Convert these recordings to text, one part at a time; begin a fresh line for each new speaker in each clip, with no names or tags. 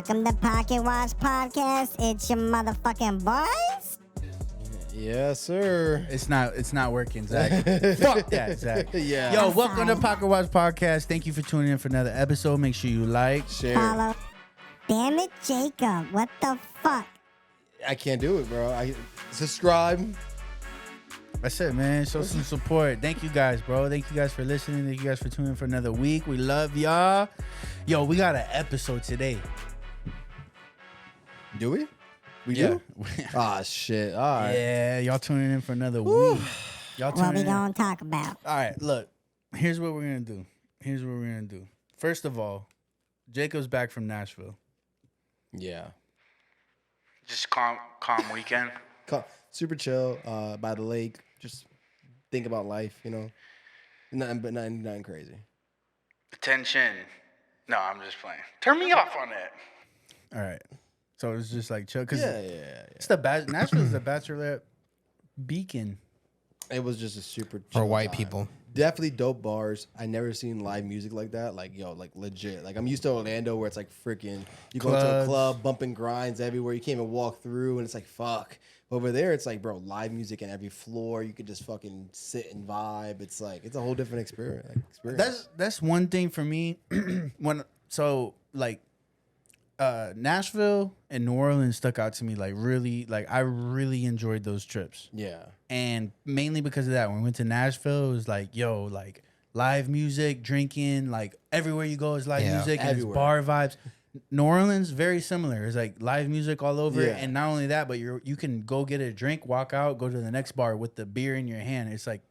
Welcome to Pocket Watch Podcast. It's your motherfucking boys.
Yes, sir.
It's not working, Zach. Fuck that, Zach.
Yeah.
Yo,
I'm
welcome to
sorry.
Pocket Watch Podcast. Thank you for tuning in for another episode. Make sure you like.
Share.
Follow. Damn it, Jacob. What the fuck?
I can't do it, bro. I subscribe.
That's it, man. Show some support. Thank you guys, bro. Thank you guys for listening. Thank you guys for tuning in for another week. We love y'all. Yo, we got an episode today.
Do we? We
Yeah.
do? Ah, shit. All right.
Yeah, y'all tuning in for another week. Y'all
What
tuning
we
in.
gonna talk about?
All right, look. Here's what we're gonna do. First of all, Jacob's back from Nashville.
Yeah.
Just calm weekend.
Super chill by the lake. Just think about life, you know. Nothing crazy.
Attention. No, I'm just playing. Turn me off on that. All right. So it's just like chill. Cause
Yeah.
it's the Nashville's the bachelorette beacon.
It was just a super
For
chill
white
time.
people.
Definitely dope bars. I never seen live music like that. Like, yo, like legit. Like, I'm used to Orlando where it's like freaking, you go to a
Clubs.
club, bumping grinds everywhere. You can't even walk through and it's like, fuck. But over there, it's like, bro, live music in every floor. You could just fucking sit and vibe. It's like, it's a whole different experience.
That's one thing for me. Nashville and New Orleans stuck out to me I really enjoyed those trips.
Yeah.
And mainly because of that, when we went to Nashville, it was like, yo, like live music, drinking, like everywhere you go is live music and it's
Everywhere.
bar vibes. New Orleans, very similar. It's like live music all over.
Yeah.
And not only that, but you can go get a drink, walk out, go to the next bar with the beer in your hand. It's like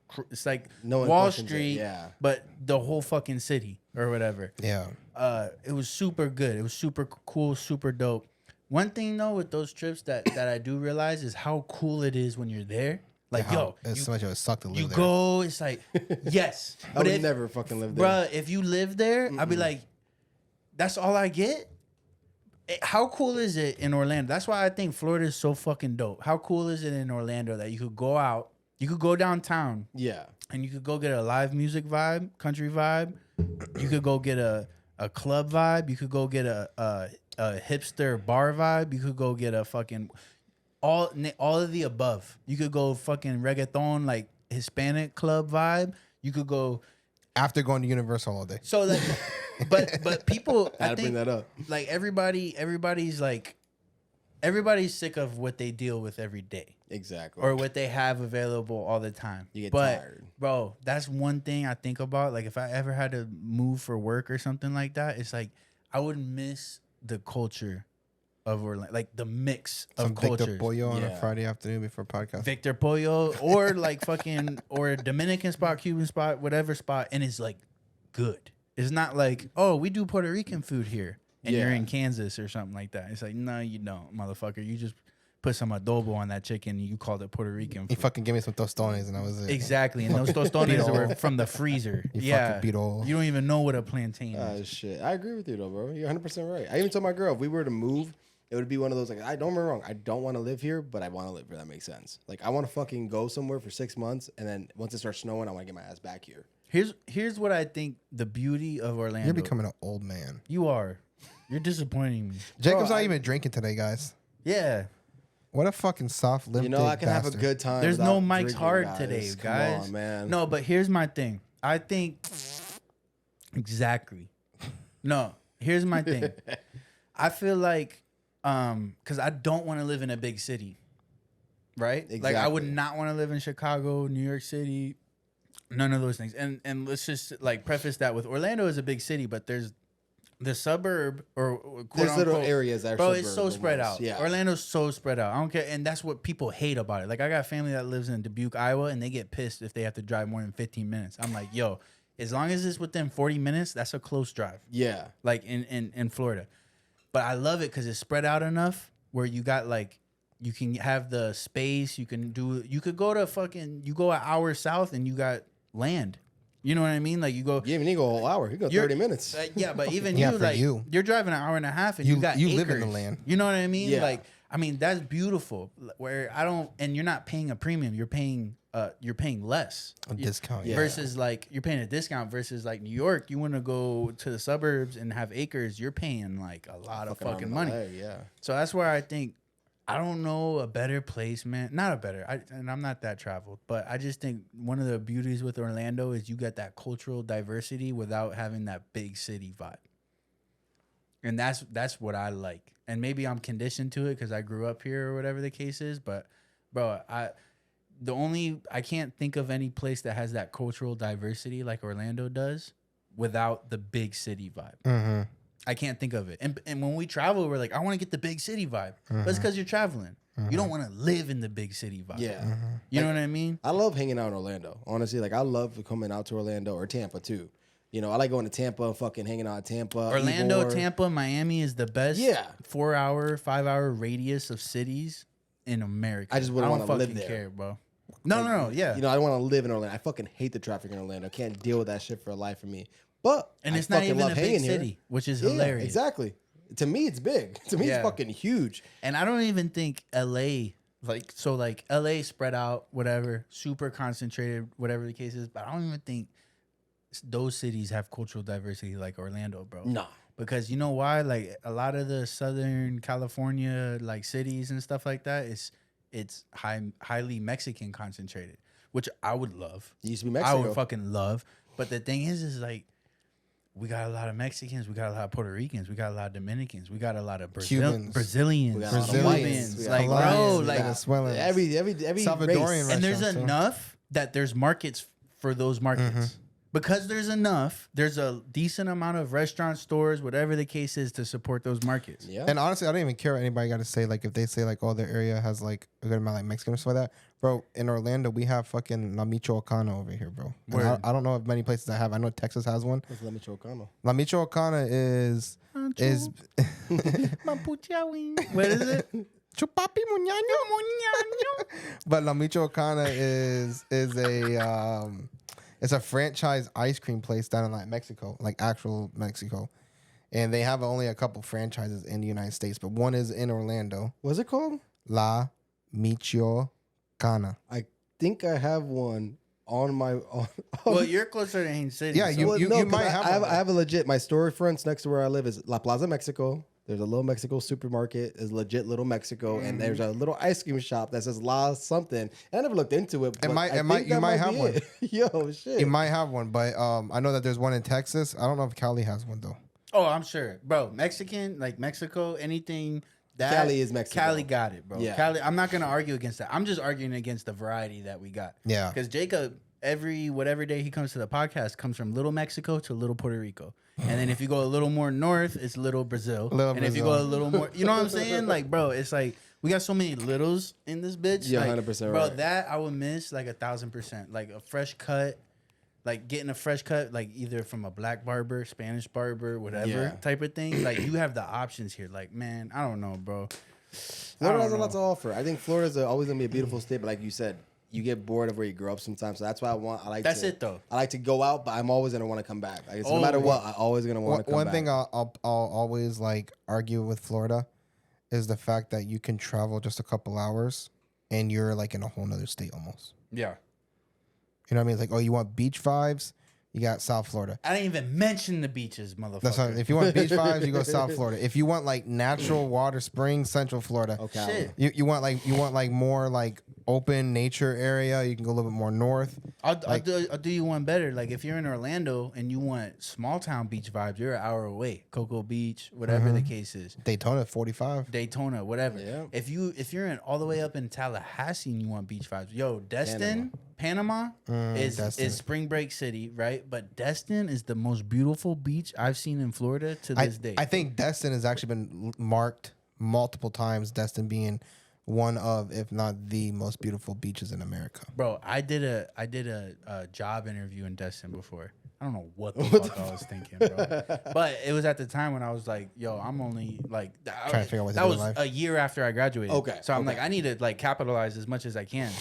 No one
Wall
questions it,
Street,
yeah.
but the whole fucking city or whatever.
Yeah.
It was super good. It was super cool, super dope. One thing though with those trips that I do realize is how cool it is when you're there. Like, yo,
It's so much of a suck to live
you
there.
go, it's like, yes.
I would never fucking live there.
Bruh, if you live there, I'd be like, that's all I get? How cool is it in Orlando? That's why I think Florida is so fucking dope. How cool is it in Orlando that you could go out, you could go downtown,
Yeah.
and you could go get a live music vibe, country vibe. You could go get a club vibe. You could go get a hipster bar vibe. You could go get a fucking all of the above. You could go fucking reggaeton, like Hispanic club vibe. You could go.
After going to Universal all day.
So like, but people, I
Had to
think
bring that up.
like everybody's sick of what they deal with every day.
Exactly.
Or what they have available all the time.
You get
but,
tired.
Bro, that's one thing I think about. Like, if I ever had to move for work or something like that, it's like I would miss the culture of Orlando, like the mix of
Some
cultures.
Victor Pollo on a
Yeah.
Friday afternoon before podcast.
Victor Pollo, or like fucking, or a Dominican spot, Cuban spot, whatever spot, and it's like good. It's not like, oh, we do Puerto Rican food here, and you're
Yeah.
in Kansas or something like that. It's like, no, you don't, motherfucker. You just put some adobo on that chicken and you called it Puerto Rican
He
food.
fucking gave me some tostones and I was it.
Exactly, and those tostones were from the freezer.
You
Yeah,
fucking beat all.
you don't even know what a plantain is.
Shit. I agree with you though, bro. You're 100% right. I even told my girl if we were to move, it would be one of those like, I don't get me wrong. I don't want to live here, but I want to live here. That makes sense. Like I want to fucking go somewhere for 6 months, and then once it starts snowing, I want to get my ass back here.
Here's what I think the beauty of Orlando.
You're becoming an old man.
You are. You're disappointing me.
Jacob's not
I-
even drinking today, guys.
Yeah.
What a fucking soft lip.
You know, I can
bastard.
have a good time.
There's
without
no Mike's
drinking,
hard today,
Come
guys.
on, man.
No, but here's my thing. I think exactly. No, here's my thing. I feel like because I don't want to live in a big city. Right? Like I would
Exactly.
not want to live in Chicago, New York City, none of those things. And let's just like preface that with Orlando is a big city, but there's the suburb or quote
There's little
unquote,
areas that are
bro, it's so
suburbs
spread
almost.
out.
Yeah.
Orlando's so spread out. I don't care, and that's what people hate about it. Like I got family that lives in Dubuque, Iowa, and they get pissed if they have to drive more than 15 minutes. I'm like, yo, as long as it's within 40 minutes, that's a close drive.
Yeah.
Like in Florida, but I love it because it's spread out enough where you got like you can have the space. You could go to you go an hour south and you got land. You know what I mean? Like you go.
You even need to go a whole hour. You go 30 minutes.
Yeah, but even
Yeah,
you,
for
like
you.
you're driving an hour and a half and you got
you
acres.
live in the land.
You know what I mean?
Yeah.
Like I mean that's beautiful. Where I don't, and you're not paying a premium. You're paying you're paying less.
A discount.
Yeah.
Versus like you're paying a discount versus like New York, you want to go to the suburbs and have acres, you're paying like a lot of fucking
arm
money.
and a leg, yeah.
So that's where I think I don't know a better place, man. Not a better, and I'm not that traveled, but I just think one of the beauties with Orlando is you get that cultural diversity without having that big city vibe. And that's what I like. And maybe I'm conditioned to it because I grew up here or whatever the case is. But bro, I can't think of any place that has that cultural diversity like Orlando does without the big city vibe.
Mm-hmm.
I can't think of it. And when we travel, we're like, I want to get the big city vibe. But it's because you're traveling. You don't want to live in the big city vibe.
Yeah.
You know what I mean?
I love hanging out in Orlando. Honestly, like I love coming out to Orlando or Tampa too. You know, I like going to Tampa, fucking hanging out in Tampa.
Orlando,
Ybor.
Tampa, Miami is the best 4-hour, 5-hour radius of cities in America.
I just wouldn't want to live there.
Care, bro. No, yeah.
You know, I don't want to live in Orlando. I fucking hate the traffic in Orlando. I can't deal with that shit for a life of me. But
And
I
it's not
fucking
even
love
a big
hanging
city,
here.
which is
Yeah,
hilarious.
exactly. To me, it's big. To me,
Yeah.
it's fucking huge.
And I don't even think LA, like LA spread out, whatever, super concentrated, whatever the case is. But I don't even think those cities have cultural diversity like Orlando, bro.
Nah.
Because you know why? Like a lot of the Southern California like cities and stuff like that, it's highly Mexican concentrated, which I would love.
It used to be
I
Mexico.
would fucking love. But the thing is like we got a lot of Mexicans, we got a lot of Puerto Ricans, we got a lot of Dominicans, we got a lot of
Cubans.
Brazilians,
We got a lot of
Cubans,
whites.
like
We got
bro,
Colombians.
like
Venezuelans.
every
Salvadorian
race.
and there's
restaurants, too.
enough that there's markets for those markets. Because there's enough, there's a decent amount of restaurant stores, whatever the case is, to support those markets.
Yeah.
And honestly, I don't even care what anybody got to say. Like, if they say, like, oh, their area has, like, a good amount of, like, Mexican or stuff like that. Bro, in Orlando, we have fucking La Michoacana over here, bro. And
Word.
I don't know if many places that have. I know Texas has one.
What's La Michoacana?
La Michoacana is
What is it?
Chupapi muñaño. But La Michoacana is a it's a franchise ice cream place down in like Mexico, like actual Mexico. And they have only a couple franchises in the United States, but one is in Orlando.
What's it called?
La Michoacana.
I think I have one on my.
Well, you're closer to Haines City.
Yeah,
so-
you-
Well, no, 'cause
might have one.
I have a legit. My storefronts next to where I live is La Plaza Mexico. There's a little Mexico supermarket. Is legit little Mexico, and there's a little ice cream shop that says La something. I never looked into it. But I think
you
that
might have
be
one.
it. Yo, shit.
You might have one, but I know that there's one in Texas. I don't know if Cali has one though.
Oh, I'm sure, bro. Mexican, like Mexico, anything. That,
Cali is Mexico.
Cali got it, bro.
Yeah.
Cali. I'm not gonna argue against that. I'm just arguing against the variety that we got.
Yeah.
Because Jacob, whatever day he comes to the podcast, comes from Little Mexico to Little Puerto Rico, and then if you go a little more north, it's Little Brazil. If you go a little more, you know what I'm saying? Like, bro, it's like we got so many littles in this bitch.
Yeah,
like,
100%
bro.
right.
That I would miss like 1,000%. Like a fresh cut. Like getting a fresh cut, like either from a black barber, Spanish barber, whatever
Yeah.
type of thing. Like you have the options here. Like, man, I don't know, bro.
Florida
I
has a
don't
lot to
know.
offer. I think Florida's always gonna be a beautiful state, but like you said, you get bored of where you grew up sometimes. So that's why
That's it, though.
I like to go out, but I'm always gonna want to come back. Like,
Oh,
no matter what,
one-
I'm always gonna want to come
One
back.
thing I'll always like argue with Florida is the fact that you can travel just a couple hours and you're like in a whole nother state almost.
Yeah.
You know what I mean? It's like, oh, you want beach vibes? You got South Florida.
I didn't even mention the beaches, motherfucker.
That's not, if you want beach vibes, you go South Florida. If you want like natural water springs, Central Florida.
Okay.
Shit.
You want like more like open nature area, you can go a little bit more north.
I'll do you one better. Like if you're in Orlando and you want small town beach vibes, you're an hour away. Cocoa Beach, whatever the case is.
Daytona 45.
Daytona, whatever.
Yeah.
If you're in all the way up in Tallahassee and you want beach vibes, yo, Destin, Panama
Destin.
is spring break city, right? But Destin is the most beautiful beach I've seen in Florida to this day.
I think Destin has actually been marked multiple times. Destin being one of, if not the most beautiful beaches in America.
Bro, I did a job interview in Destin before. I don't know what the fuck I was thinking, bro. But it was at the time when I was like, yo, I'm only like
Trying to figure out what to
that
do
was
in life.
a year after I graduated.
Okay,
So I'm
okay.
like, I need to like capitalize as much as I can.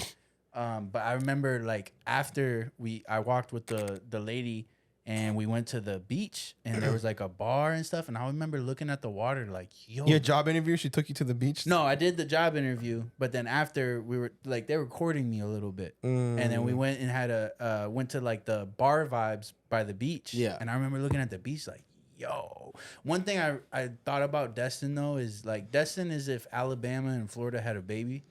But I remember like after I walked with the lady and we went to the beach, and there was like a bar and stuff. And I remember looking at the water, like, yo.
Your job interview, she took you to the beach?
No, I did the job interview, but then after we were like, they were recording me a little bit, and then we went and had went to like the bar vibes by the beach.
Yeah.
And I remember looking at the beach like, yo. One thing I thought about Destin though is like Destin is if Alabama and Florida had a baby.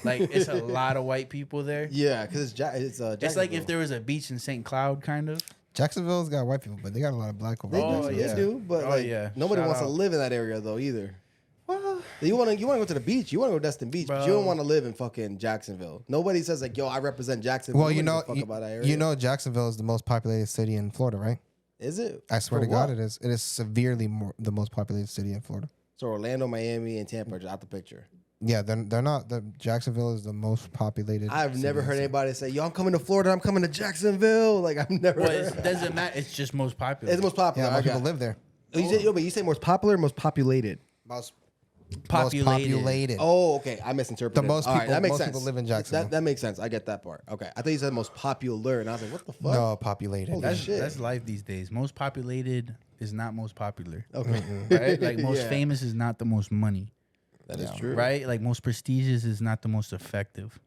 Like it's a lot of white people there.
Yeah, because
It's like if there was a beach in St. Cloud, kind of.
Jacksonville's got white people, but they got a lot of black over there.
They do, but nobody wants to live in that area though either. Well, you want to go to the beach. You want to go to Destin Beach, but you don't want to live in fucking Jacksonville. Nobody says like, yo, I represent Jacksonville.
Well, you know, Jacksonville is the most populated city in Florida, right?
Is it?
I swear to God, it is. It is severely the most populated city in Florida.
So Orlando, Miami, and Tampa are just out the picture.
Yeah, they're not. Jacksonville is the most populated.
I've never heard anybody say, "Yo, I'm coming to Florida. I'm coming to Jacksonville." Like I've never.
Well, it doesn't matter. It's just most popular.
It's the most popular.
Yeah, a lot of people live there.
But you say most popular, or most populated.
Most
populated.
Oh, okay. I misinterpreted.
The most
All
people.
that makes
most
sense.
people live in Jacksonville.
That makes sense. I get that part. Okay, I thought you said most popular, and I was like, "What the fuck?"
No, populated.
Holy shit.
That's life these days. Most populated is not most popular.
Okay,
Right? Like most famous is not the most money.
that is true.
Right? Like most prestigious is not the most effective.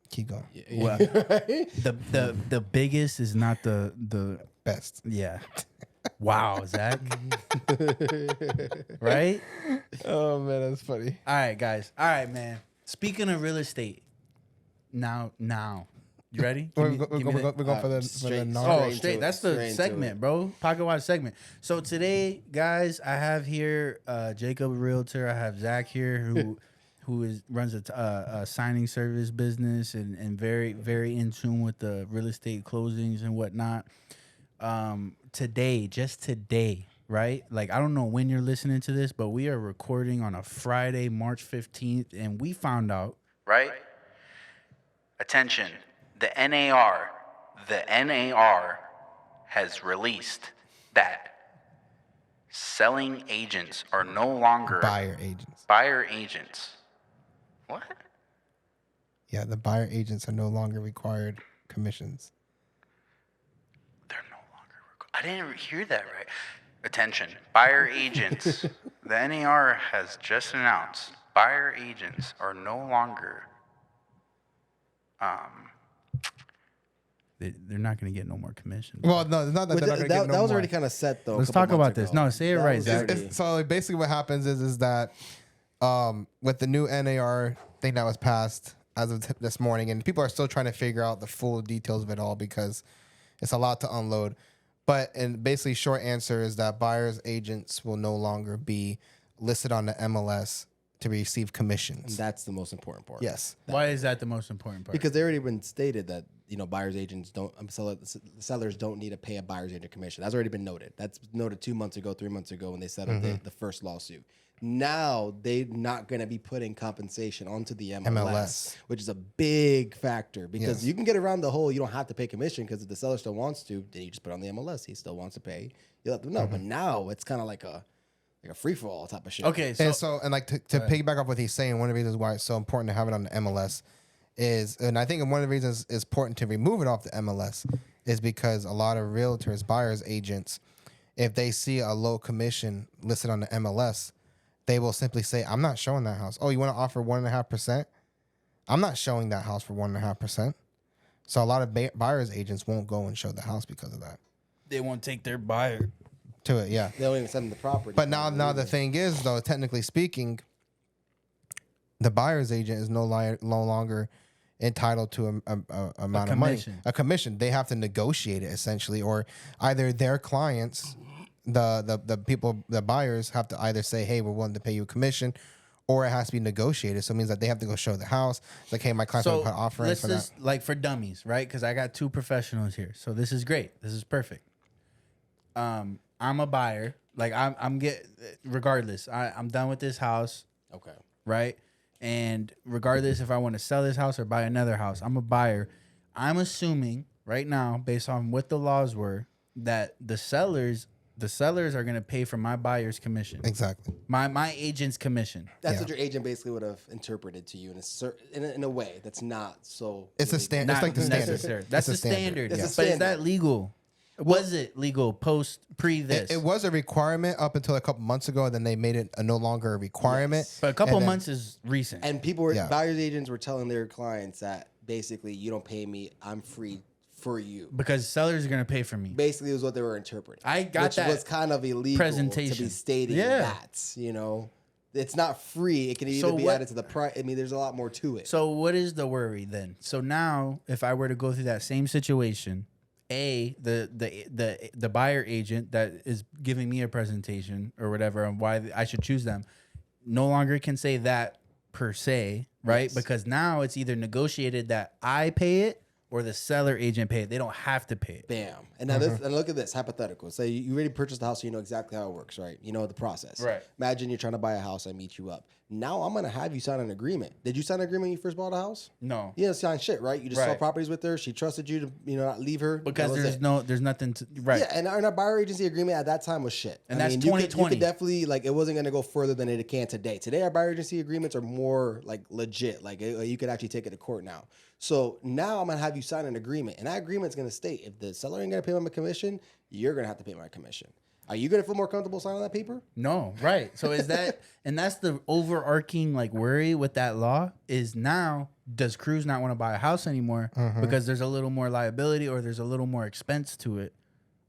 Keep going.
Well, the biggest is not the
Best.
yeah. Wow, Zach. Right?
Oh man, that's funny.
All right, guys. All right, man. Speaking of real estate, now, you ready?
We're going for the
straight-
non.
Oh,
into
straight.
it,
That's
straight
the
into
segment,
it.
bro. Pocket watch segment. So today, guys, I have here Jacob, a realtor. I have Zach here, who runs a signing service business and very, very in tune with the real estate closings and whatnot. Just today, right? Like, I don't know when you're listening to this, but we are recording on a Friday, March 15th, and we found out, right? Attention, the NAR has released that selling agents are no longer
Buyer agents.
buyer agents. What?
Yeah, the buyer agents are no longer required commissions.
They're no longer I didn't hear that right. Attention, buyer agents. The NAR has just announced buyer agents are no longer they're not going to get no more commission.
Well, no, it's not that
But
they're not going to get no
that was
more.
already kind of set though. a
Let's
couple
talk about
months
this.
ago.
No, say it
That
right,
was
Zach.
already-
So like, basically what happens is that with the new NAR thing that was passed as of this morning, and people are still trying to figure out the full details of it all because it's a lot to unload. But and basically, short answer is that buyers agents will no longer be listed on the MLS to receive commissions.
That's the most important part.
Yes.
Why is that the most important part?
Because they already been stated that buyers agents don't sellers don't need to pay a buyer's agent commission. That's already been noted. That's noted 2 months ago, 3 months ago when they settled the first lawsuit. Now they're not going to be putting compensation onto the MLS, which is a big factor because you can get around the whole you don't have to pay commission because if the seller still wants to, then you just put it on the MLS. He still wants to pay. You let them know. But now it's kind of like a free for all type of shit.
Okay, so
And like to piggyback off what he's saying, one of the reasons why it's so important to have it on the MLS is, and I think one of the reasons it's important to remove it off the MLS is because a lot of realtors, buyers agents, if they see a low commission listed on the MLS, they will simply say, I'm not showing that house. Oh, you want to offer 1.5%? I'm not showing that house for 1.5%. So a lot of buyers agents won't go and show the house because of that.
they won't take their buyer.
To it, yeah.
They don't even send them the property.
But now the thing is, though, technically speaking, the buyer's agent is no longer entitled to a amount of money, a commission. They have to negotiate it essentially, or either their clients, the people, the buyers have to either say, "Hey, we're willing to pay you a commission," or it has to be negotiated. So it means that they have to go show the house. It's like, hey, my client's going to put offering
let's
for
just,
that.
like for dummies, right? Because I got two professionals here, so this is great. This is perfect. I'm a buyer. Like regardless, I'm done with this house.
Okay.
Right? And regardless if I want to sell this house or buy another house, I'm a buyer. I'm assuming right now, based on what the laws were, that the sellers are going to pay for my buyer's commission.
Exactly.
My agent's commission.
That's what your agent basically would have interpreted to you in a way that's not so.
It's a standard. It's like the standard.
Necessary. That's the standard.
It's the
But is
standard.
that legal? Was it legal pre this?
It was a requirement up until a couple months ago, and then they made it no longer a requirement.
Yes.
But a couple
And then-
months is recent.
And people were
Yeah.
buyers agents were telling their clients that basically you don't pay me, I'm free for you.
Because sellers are going to pay for me.
Basically, was what they were interpreting.
I got
which
that
was kind of illegal to
presentation.
be stating
Yeah.
that. It's not free. It can either
So
be
what-
added to the price. I mean, there's a lot more to it.
So what is the worry then? So now, if I were to go through that same situation, the buyer agent that is giving me a presentation or whatever on why I should choose them, no longer can say that per se, right?
Yes.
Because now it's either negotiated that I pay it or the seller agent pay it. They don't have to pay it.
Bam. And now and look at this hypothetical. Say you already purchased the house, so you know exactly how it works, right? You know the process.
Right.
Imagine you're trying to buy a house. I meet you up. Now I'm gonna have you sign an agreement. Did you sign an agreement when you first bought a house?
No.
You didn't sign shit, right? You just saw
Right.
properties with her. She trusted you to, not leave her.
Because
That was it.
there's nothing to, right.
Yeah, and our buyer agency agreement at that time was shit.
And that's
you could
2020.
definitely it wasn't gonna go further than it can today. Today, our buyer agency agreements are more legit. You could actually take it to court now. So now I'm gonna have you sign an agreement, and that agreement's gonna state if the seller ain't gonna pay my commission, you're gonna have to pay my commission. Are you gonna feel more comfortable signing that paper?
No, right. So is that, and that's the overarching worry with that law is now, does Cruz not want to buy a house anymore because there's a little more liability or there's a little more expense to it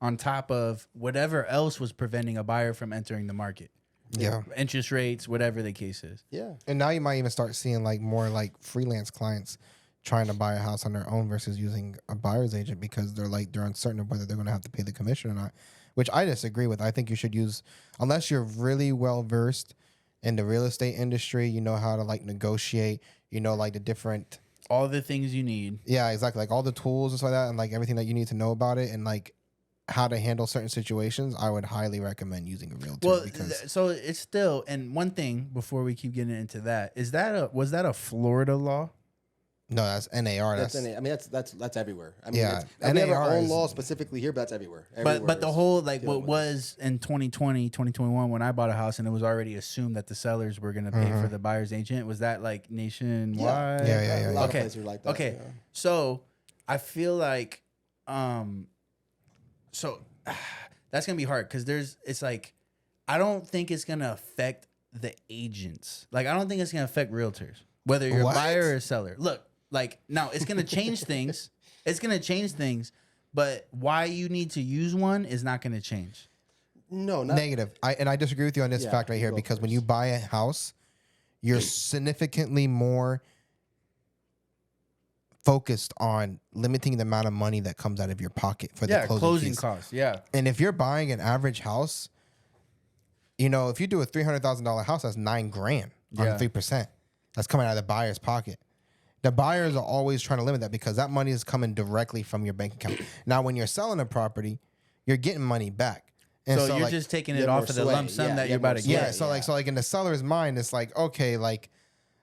on top of whatever else was preventing a buyer from entering the market?
Yeah.
Interest rates, whatever the case is.
Yeah.
And now you might even start seeing more freelance clients trying to buy a house on their own versus using a buyer's agent because they're uncertain of whether they're going to have to pay the commission or not, which I disagree with. I think you should use, unless you're really well versed in the real estate industry, you know how to negotiate, the different,
All the things you need.
yeah, exactly, all the tools and stuff like that, and everything that you need to know about it, and how to handle certain situations. I would highly recommend using a realtor.
Well,
because
so it's still, and one thing before we keep getting into that, was that a Florida law?
no, that's NAR.
That's that's everywhere. I mean,
Yeah,
we have our
NAR
own
is-
law specifically here, but that's everywhere.
But the
is
whole
dealing
what
with
was in 2020, 2021 when I bought a house and it was already assumed that the sellers were going to pay for the buyer's agent, was that nationwide?
Yeah.
A lot
Okay.
of places are like that.
Okay.
yeah.
So I feel so that's going to be hard cuz I don't think it's going to affect the agents. I don't think it's going to affect realtors whether you're
What?
a buyer or a seller. Look, now it's going to change things. It's going to change things, but why you need to use one is not going to change.
No, not
Negative. I disagree with you on this
Yeah,
fact right
you
here
go
because when
first.
you buy a house, you're significantly more focused on limiting the amount of money that comes out of your pocket for the closing fees.
costs. Yeah.
And if you're buying an average house, if you do a $300,000 house, that's $9,000 on
Yeah.
3%. That's coming out of the buyer's pocket. The buyers are always trying to limit that because that money is coming directly from your bank account. Now, when you're selling a property, you're getting money back. And
So you're just taking
you
it
have
off
more
of the
sway.
lump sum
Yeah,
that
you
you're
have
about
more
to
sway.
get.
so in the seller's mind, it's okay,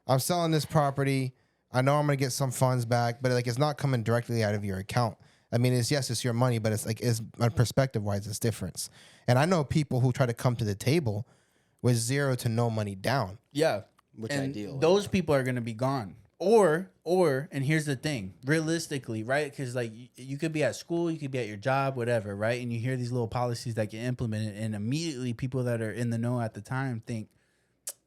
I'm selling this property. I know I'm gonna get some funds back, but it's not coming directly out of your account. I mean, it's your money, but it's perspective wise, it's different. And I know people who try to come to the table with zero to no money down.
Yeah.
Which
and
ideal,
those people are going to be gone. Or, and here's the thing, realistically, right? Because you could be at school, you could be at your job, whatever, right? And you hear these little policies that get implemented, and immediately people that are in the know at the time think,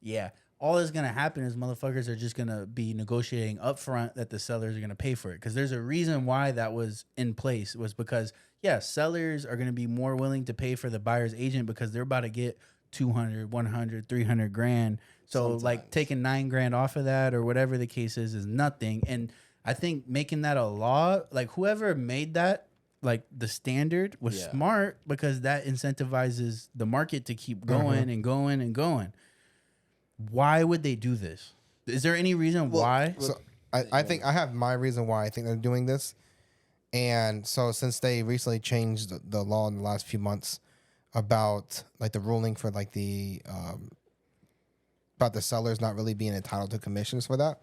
yeah, all that's going to happen is motherfuckers are just going to be negotiating upfront that the sellers are going to pay for it. Because there's a reason why that was in place, was because, yeah, sellers are going to be more willing to pay for the buyer's agent because they're about to get 200, 100, 300 grand. So
Sometimes.
taking $9,000 off of that or whatever the case is nothing. And I think making that a law, whoever made that, the standard was
Yeah.
smart because that incentivizes the market to keep going and going and going. Why would they do this? Is there any reason why?
So I think I have my reason why I think they're doing this. And so since they recently changed the law in the last few months about the ruling for the about the sellers not really being entitled to commissions for that,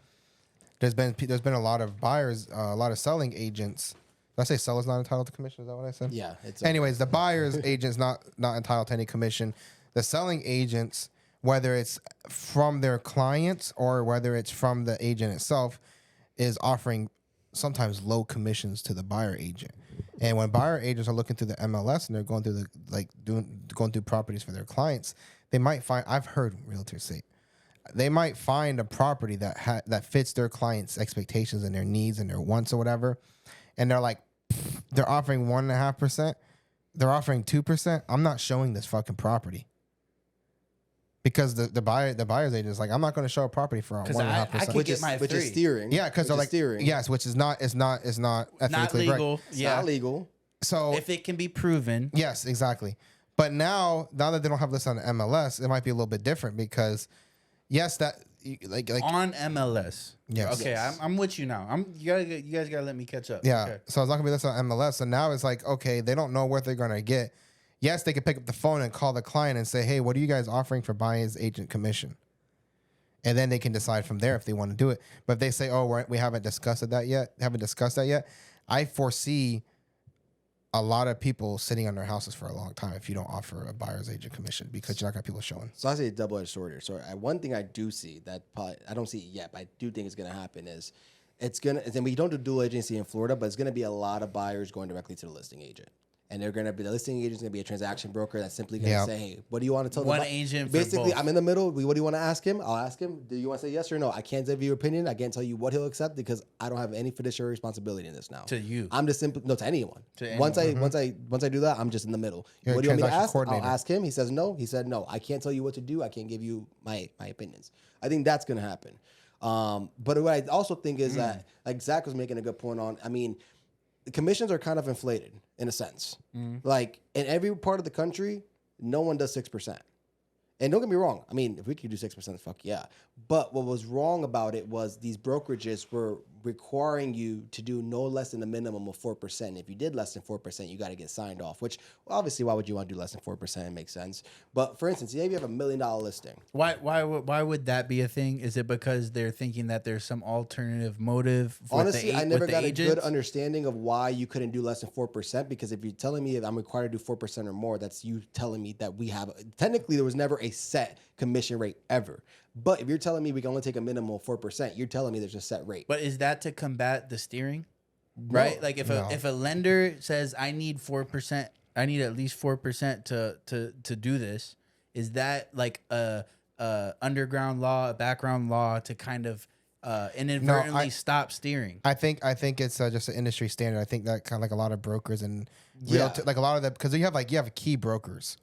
there's been a lot of buyers, a lot of selling agents. Did I say sellers not entitled to commission? Is that what I said?
Yeah. It's
Anyways, the buyer's agents not entitled to any commission. The selling agents, whether it's from their clients or whether it's from the agent itself, is offering sometimes low commissions to the buyer agent. And when buyer agents are looking through the MLS and they're going through going through properties for their clients, they might find. I've heard realtors say they might find a property that fits their clients' expectations and their needs and their wants or whatever, and they're like, they're offering 1.5%, they're offering 2%. I'm not showing this fucking property. Because the buyer's agent is like, I'm not going to show a property for 1.5%,
which is
steering.
Yeah, because they're like
steering.
Yes, which is not ethically
not legal.
correct.
It's not legal.
So
if it can be proven,
yes, exactly. But now that they don't have this on MLS, it might be a little bit different because yes, that like
on MLS.
Yes.
Okay,
Yes.
I'm with you now. You guys gotta let me catch up.
Yeah.
Okay.
So it's not gonna be this on MLS. So now it's like, okay, they don't know what they're gonna get. Yes, they could pick up the phone and call the client and say, hey, what are you guys offering for buyer's agent commission? And then they can decide from there if they want to do it. But if they say, oh, we haven't discussed that yet, I foresee a lot of people sitting on their houses for a long time if you don't offer a buyer's agent commission because you're not gonna have people showing.
So I say a double-edged sword here. So one thing I do see that probably, I don't see it yet, but I do think it's going to happen is and we don't do dual agency in Florida, but it's going to be a lot of buyers going directly to the listing agent. And they're going to be, the listing agent is going to be a transaction broker that's simply going to say, hey, what do you want to tell
One
the
agent for
basically,
both.
I'm in the middle. What do you want to ask him? I'll ask him. Do you want to say yes or no? I can't give you your opinion. I can't tell you what he'll accept because I don't have any fiduciary responsibility in this now.
To you.
I'm just simply, no, to anyone.
To
Once
anyone.
I do that, I'm just in the middle.
You're
What
a
do you want me to
transaction
ask?
coordinator.
I'll ask him. He says no. He said no. I can't tell you what to do. I can't give you my opinions. I think that's going to happen. But what I also think is that, like Zach was making a good point on, I mean, the commissions are kind of inflated in a sense. Like in every part of the country, no one does 6%. And don't get me wrong. I mean, if we could do 6%, fuck yeah. But what was wrong about it was these brokerages were requiring you to do no less than a minimum of 4%. If you did less than 4%, you got to get signed off, which obviously, why would you want to do less than 4%? It makes sense. But for instance, if you have $1 million listing.
Why would that be a thing? Is it because they're thinking that there's some alternative motive?
Honestly, I never got a
agents?
good understanding of why you couldn't do less than 4%. Because if you're telling me that I'm required to do 4% or more, that's you telling me that we have. Technically, there was never a set commission rate ever. But if you're telling me we can only take a minimum of 4%, you're telling me there's a set rate.
But is that to combat the steering? Right? Like if a lender says I need 4%, I need at least 4% to do this, is that like a underground law, a background law to kind of inadvertently stop steering?
I think it's just an industry standard. I think that kind of like a lot of brokers and
Yeah.
like a lot of them, because you have key brokers.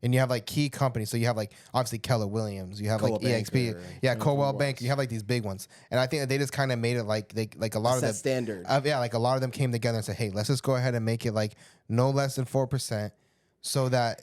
And you have like key companies. So you have like obviously Keller Williams. You have like
Coldwell
EXP.
Banker,
Yeah, Coldwell Banker. You have like these big ones. And I think that they just kind of made it like a lot of them
standard.
like a lot of them came together and said, hey, let's just go ahead and make it like no less than 4%, so that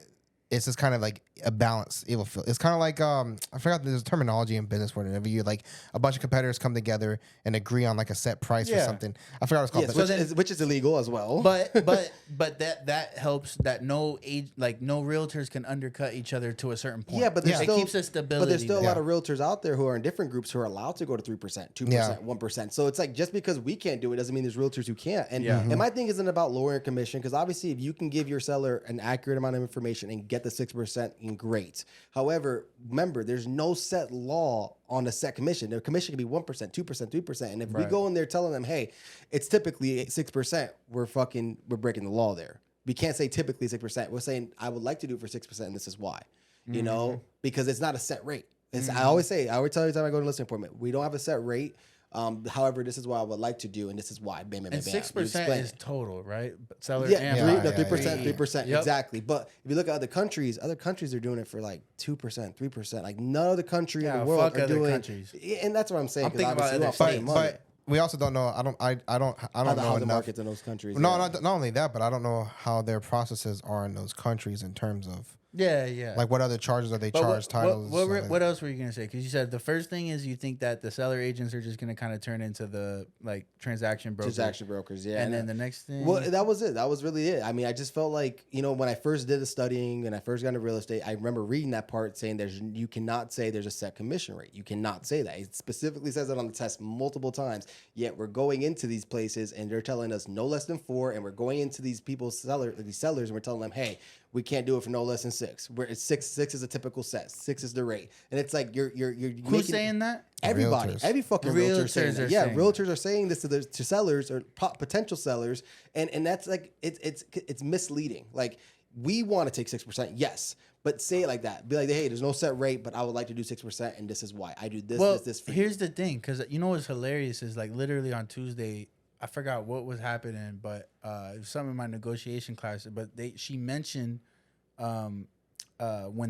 it's just kind of like a balance. It will feel. It's kind of like I forgot there's a terminology in business whenever you like a bunch of competitors come together and agree on like a set price for something. I forgot what it's called.
Yes, which is illegal as well.
But that helps that no realtors can undercut each other to a certain point.
Yeah, but there's
it
still,
keeps a stability.
But there's still a
there.
lot of realtors out there who are in different groups who are allowed to go to 3%, 2%, 1%. So it's like just because we can't do it doesn't mean there's realtors who can't. And my thing isn't about lowering commission, because obviously if you can give your seller an accurate amount of information and get the 6%, great. However, remember, there's no set law on a set commission. Their commission can be 1%, 2%, 3%. And if we go in there telling them, hey, it's typically 6%, we're breaking the law there. We can't say typically 6%. We're saying I would like to do it for 6%, and this is why. You know, because it's not a set rate. I always tell you every time I go to a listing appointment, we don't have a set rate. However, this is what I would like to do, and this is why. Bam, bam, bam,
And
bam.
6% is total, right? Seller
Yeah,
and buyer.
3%,
Yep.
exactly. But if you look at other countries are doing it for like 2%, 3%. Like none other country in the world
fuck
are
other
doing.
countries.
And that's what I'm saying.
I'm thinking about
obviously
other
we don't
states.
money.
But we also don't know. I don't know
How the
enough.
markets in those countries.
No,
yeah.
not only that, but I don't know how their processes are in those countries in terms of
Yeah.
like what other charges are they
But
charged, titles.
what else were you gonna say? Because you said the first thing is you think that the seller agents are just gonna kind of turn into the like transaction brokers.
Transaction brokers, yeah.
And then the next thing.
Well, that was it. That was really it. I mean, I just felt like, when I first did the studying and I first got into real estate, I remember reading that part saying you cannot say there's a set commission rate. You cannot say that. It specifically says it on the test multiple times. Yet we're going into these places and they're telling us no less than 4, and we're going into these sellers, and we're telling them, hey, we can't do it for no less than 6. 6, where it's 6 is a typical set. 6 is the rate, and it's like you're
Who's saying that?
Everybody,
Realtors.
every fucking realtor saying
Realtors
that.
are
Yeah,
saying
realtors are saying this to sellers or potential sellers, and that's like it's misleading. Like, we want to take 6%, yes, but say it like that. Be like, hey, there's no set rate, but I would like to do 6%, and this is why I do this.
Well,
this for
here's the thing, because you know what's hilarious is like literally on Tuesday, I forgot what was happening, but it was something in my negotiation class. But she mentioned when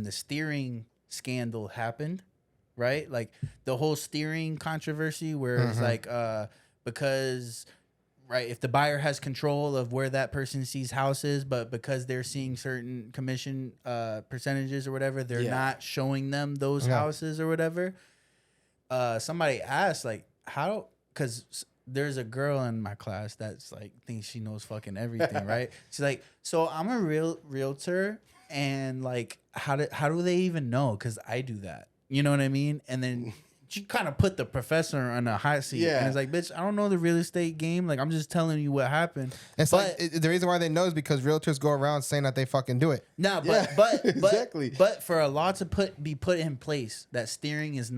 the steering scandal happened, right? Like the whole steering controversy, where it's like because. Right, if the buyer has control of where that person sees houses, but because they're seeing certain commission percentages or whatever, they're not showing them those houses or whatever. Somebody asked, like, how? Because there's a girl in my class that's like thinks she knows fucking everything, right? She's like, so I'm a realtor, and like, how do they even know? Because I do that, you know what I mean? And then. She kind of put the professor on a hot seat.
Yeah.
And it's like, bitch, I don't know the real estate game. Like, I'm just telling you what happened.
It's the reason why they know is because realtors go around saying that they fucking do it.
No, but
exactly.
But for a law to be put in place that steering is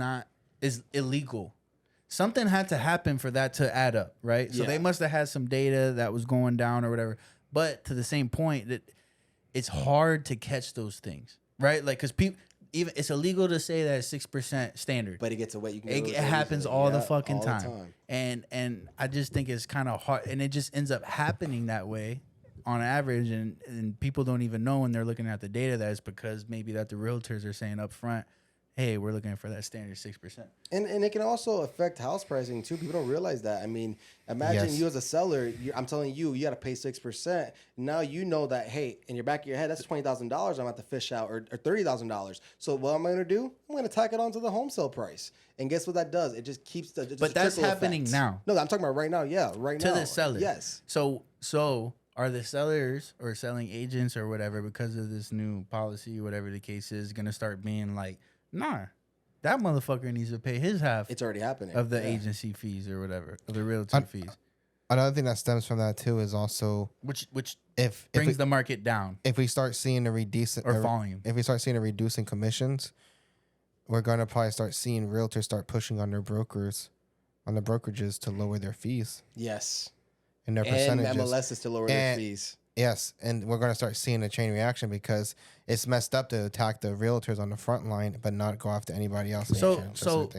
illegal. Something had to happen for that to add up, right? So they must have had some data that was going down or whatever. But to the same point, that it's hard to catch those things, right? Like, because people. Even it's illegal to say that it's 6% standard,
but it gets away. You can.
It happens all the fucking
all
time.
the time.
And I just think it's kind of hard, and it just ends up happening that way on average, and people don't even know when they're looking at the data that it's because maybe that the realtors are saying up front, hey, we're looking for that standard 6%.
And it can also affect house pricing too. People don't realize that. I mean, imagine you as a seller. I'm telling you, you got to pay 6%. Now you know that, hey, in your back of your head, that's $20,000 I'm going to have to fish out, or $30,000. So what am I going to do? I'm going to tack it onto the home sale price. And guess what that does? It just keeps the.
But that's happening now.
No, I'm talking about right now. Yeah, right now.
To the seller.
Yes.
So are the sellers or selling agents or whatever, because of this new policy, whatever the case is, going to start being like, nah, that motherfucker needs to pay his half.
It's already happening.
Of the agency fees or whatever, of the realtor fees.
Another thing that stems from that too is also
which
if
brings the market down.
If we start seeing
volume.
If we start seeing a reducing commissions, we're gonna probably start seeing realtors start pushing on their brokerages to lower their fees.
Yes.
And their percentages.
And MLS is to lower their fees.
Yes, and we're going to start seeing a chain reaction because it's messed up to attack the realtors on the front line, but not go after anybody else.
So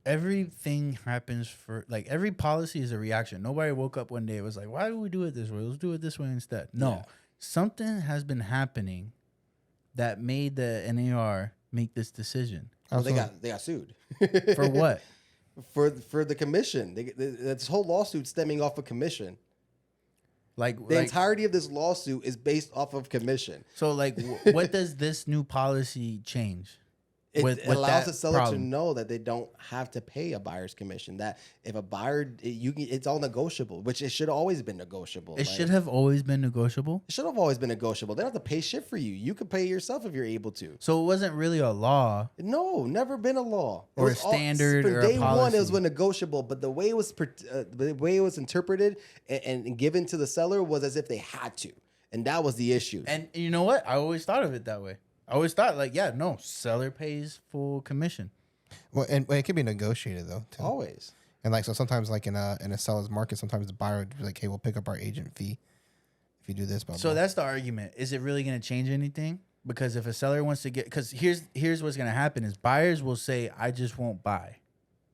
everything happens for, like, every policy is a reaction. Nobody woke up one day and was like, why do we do it this way? Let's do it this way instead. No, something has been happening that made the NAR make this decision.
Well, they got sued.
For what?
For the commission. This whole lawsuit stemming off of commission. The entirety of this lawsuit is based off of commission.
So, like, what does this new policy change?
It allows the seller to know that they don't have to pay a buyer's commission. That if a buyer, it's all negotiable, which it should have always been negotiable.
It should have always been negotiable?
It should have always been negotiable. They don't have to pay shit for you. You could pay yourself if you're able to.
So it wasn't really a law?
No, never been a law.
Or a standard or a policy?
From day one, it was negotiable, but the way it was interpreted and given to the seller was as if they had to. And that was the issue.
And you know what? I always thought of it that way. I always thought, like, seller pays full commission.
Well, and it can be negotiated though, too.
Always.
And like, so sometimes, like in a seller's market, sometimes the buyer would be like, "Hey, we'll pick up our agent fee if you do this." Blah,
so
blah.
that's the argument. Is it really going to change anything? Because if a seller wants to because here's what's going to happen is buyers will say, "I just won't buy."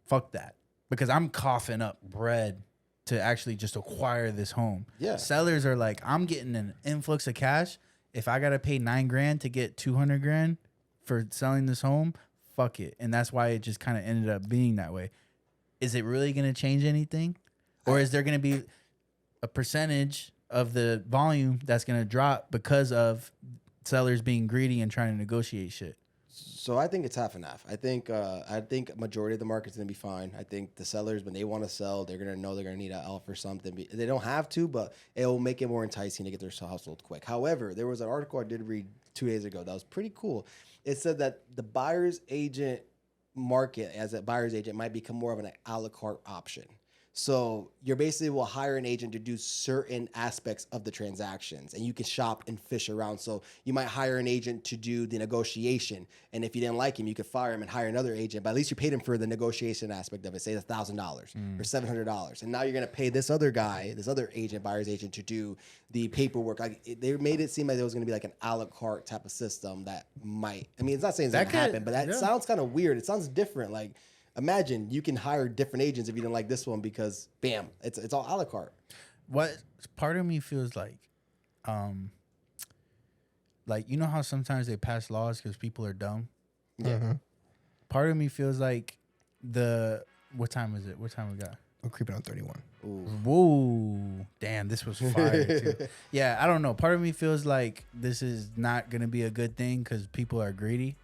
Fuck that, because I'm coughing up bread to actually just acquire this home.
Yeah.
Sellers are like, I'm getting an influx of cash. If I gotta pay $9,000 to get $200,000 for selling this home, fuck it. And that's why it just kind of ended up being that way. Is it really gonna change anything, or is there gonna be a percentage of the volume that's gonna drop because of sellers being greedy and trying to negotiate shit?
So I think it's half and half. I think majority of the market's gonna be fine. I think the sellers, when they want to sell, they're gonna know they're gonna need to offer something. They don't have to, but it will make it more enticing to get their house sold quick. However, there was an article I did read 2 days ago that was pretty cool. It said that the buyer's agent market, as a buyer's agent, might become more of an a la carte option. So you're basically will hire an agent to do certain aspects of the transactions, and you can shop and fish around. So you might hire an agent to do the negotiation, and if you didn't like him, you could fire him and hire another agent. But at least you paid him for the negotiation aspect of it, say $1,000 or $700, and now you're gonna pay this other guy, this other agent, buyer's agent, to do the paperwork. Like they made it seem like there was gonna be like an a la carte type of system that might. I mean, it's not saying it's
That
gonna
could-
happen, but that sounds kind of weird. It sounds different. Like, imagine you can hire different agents if you didn't like this one because bam, it's all a la carte.
What part of me feels like you know how sometimes they pass laws because people are dumb.
Yeah.
Part of me feels like what time is it? What time we got?
I'm creeping on 31.
Whoa, damn, this was fire too. Yeah, I don't know. Part of me feels like this is not gonna be a good thing because people are greedy,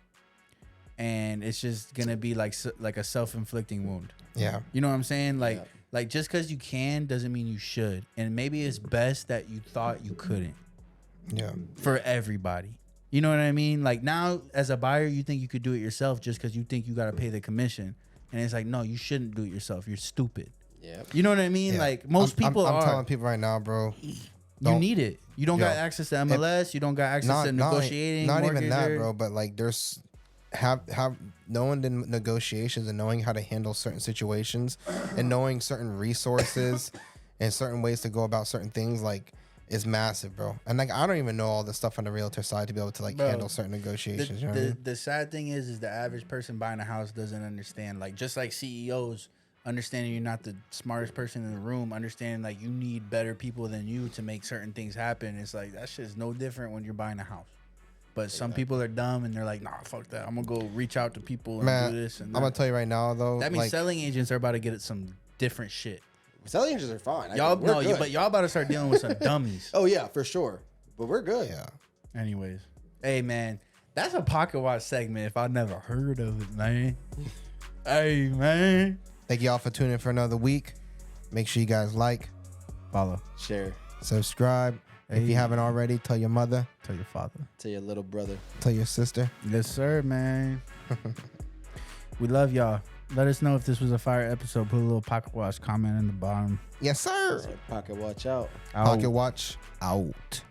and it's just gonna be like a self-inflicting wound.
Yeah.
You know what I'm saying? Like,
Yeah.
like just because you can doesn't mean you should. And maybe it's best that you thought you couldn't
Yeah.
for everybody. You know what I mean? Like now, as a buyer, you think you could do it yourself just because you think you got to pay the commission, and it's like, no, you shouldn't do it yourself. You're stupid.
Yeah.
You know what I mean?
Yeah.
Like most people
I'm
are.
telling people right now, bro.
You
don't-
need it. You don't got
Yo.
access to MLS. You don't got access to negotiating.
Not even
mortgage
that,
or-
bro. But like, there's have knowing the negotiations and knowing how to handle certain situations and knowing certain resources and certain ways to go about certain things, like, is massive, bro. And like, I don't even know all the stuff on the realtor side to be able to like
Bro,
handle certain negotiations. You know what I mean?
The sad thing is the average person buying a house doesn't understand. Like just like CEOs understanding you're not the smartest person in the room, understanding like you need better people than you to make certain things happen. It's like that shit is no different when you're buying a house. But some people are dumb and they're like, nah, fuck that. I'm gonna go reach out to people and
Man,
do this. And
I'm gonna tell you right now, though.
that means
like,
selling agents are about to get at some different shit.
Selling agents are fine.
Y'all
We're good.
but y'all about to start dealing with some dummies.
Oh yeah, for sure. But we're good.
yeah.
Anyways, hey man, that's a pocket watch segment if I never heard of it, man. Hey man,
Thank y'all for tuning in for another week. Make sure you guys like,
follow,
Share.
subscribe. If you haven't already, tell your mother,
tell your father.
To your little brother.
tell your sister.
Yes, sir, man. We love y'all. Let us know if this was a fire episode. Put a little pocket watch comment in the bottom.
Yes, sir.
Pocket watch out.
Out.
Pocket watch out.